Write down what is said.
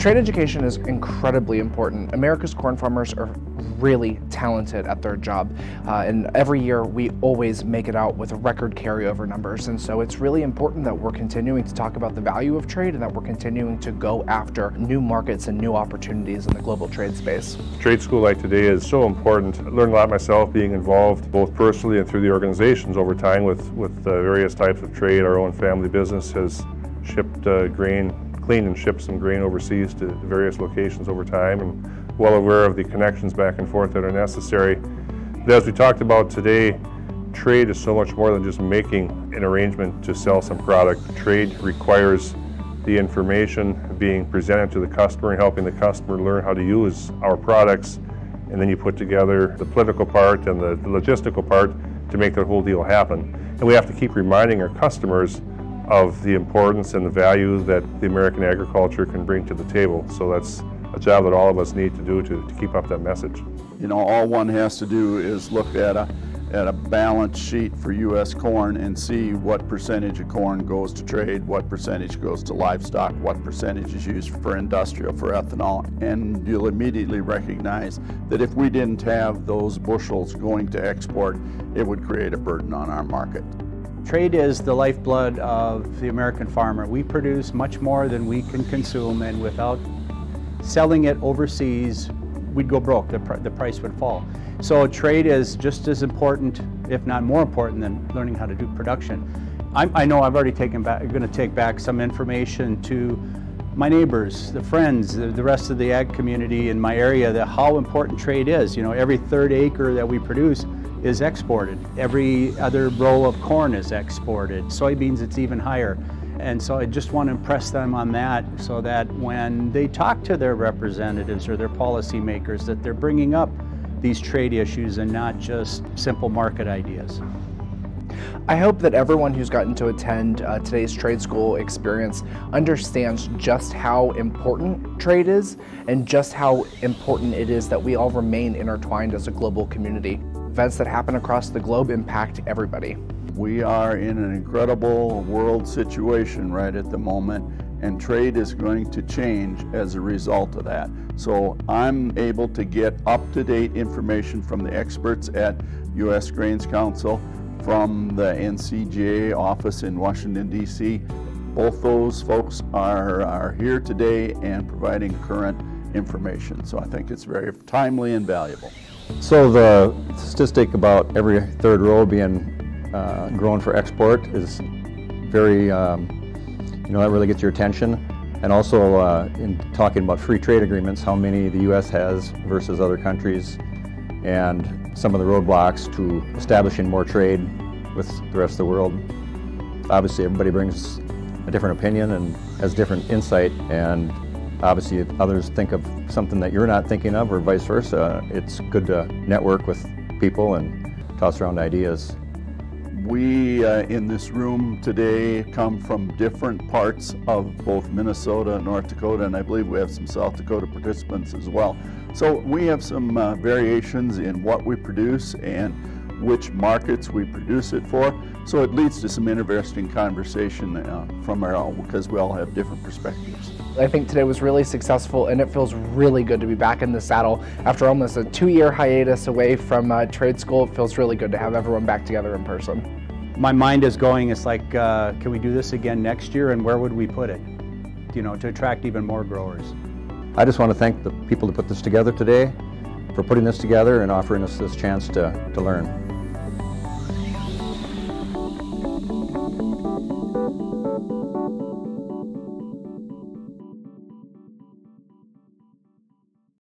Trade education is incredibly important. America's corn farmers are really talented at their job, and every year we always make it out with record carryover numbers, and so it's really important that we're continuing to talk about the value of trade and that we're continuing to go after new markets and new opportunities in the global trade space. Trade school like today is so important. I learned a lot myself being involved both personally and through the organizations over time with various types of trade. Our own family business has shipped cleaned and shipped some grain overseas to various locations over time, and well aware of the connections back and forth that are necessary. But as we talked about today, trade is so much more than just making an arrangement to sell some product. Trade requires the information being presented to the customer and helping the customer learn how to use our products, and then you put together the political part and the logistical part to make that whole deal happen. And we have to keep reminding our customers of the importance and the value that the American agriculture can bring to the table. So that's a job that all of us need to do to keep up that message. You know, all one has to do is look at a balance sheet for U.S. corn and see what percentage of corn goes to trade, what percentage goes to livestock, what percentage is used for industrial, for ethanol, and you'll immediately recognize that if we didn't have those bushels going to export, it would create a burden on our market. Trade is the lifeblood of the American farmer. We produce much more than we can consume, and without selling it overseas, we'd go broke. The price would fall. So trade is just as important, if not more important, than learning how to do production. I know I've already going to take back some information to my neighbors, the friends, the rest of the ag community in my area, that how important trade is. You know, every third acre that we produce is exported. Every other row of corn is exported. Soybeans, it's even higher. And so I just want to impress them on that, so that when they talk to their representatives or their policymakers, that they're bringing up these trade issues and not just simple market ideas. I hope that everyone who's gotten to attend today's trade school experience understands just how important trade is and just how important it is that we all remain intertwined as a global community. Events that happen across the globe impact everybody. We are in an incredible world situation right at the moment, and trade is going to change as a result of that. So I'm able to get up-to-date information from the experts at U.S. Grains Council, from the NCGA office in Washington, D.C. Both those folks are here today and providing current information. So I think it's very timely and valuable. So the statistic about every third row being grown for export is very, that really gets your attention. And also in talking about free trade agreements, how many the U.S. has versus other countries, and some of the roadblocks to establishing more trade with the rest of the world. Obviously everybody brings a different opinion and has different insight, and obviously if others think of something that you're not thinking of, or vice versa, it's good to network with people and toss around ideas. We in this room today come from different parts of both Minnesota and North Dakota, and I believe we have some South Dakota participants as well. So we have some variations in what we produce and which markets we produce it for. So it leads to some interesting conversation from our own, because we all have different perspectives. I think today was really successful, and it feels really good to be back in the saddle after almost a 2-year hiatus away from trade school. It feels really good to have everyone back together in person. My mind is going, it's like, can we do this again next year, and where would we put it, to attract even more growers? I just want to thank the people that put this together today for putting this together and offering us this chance to learn.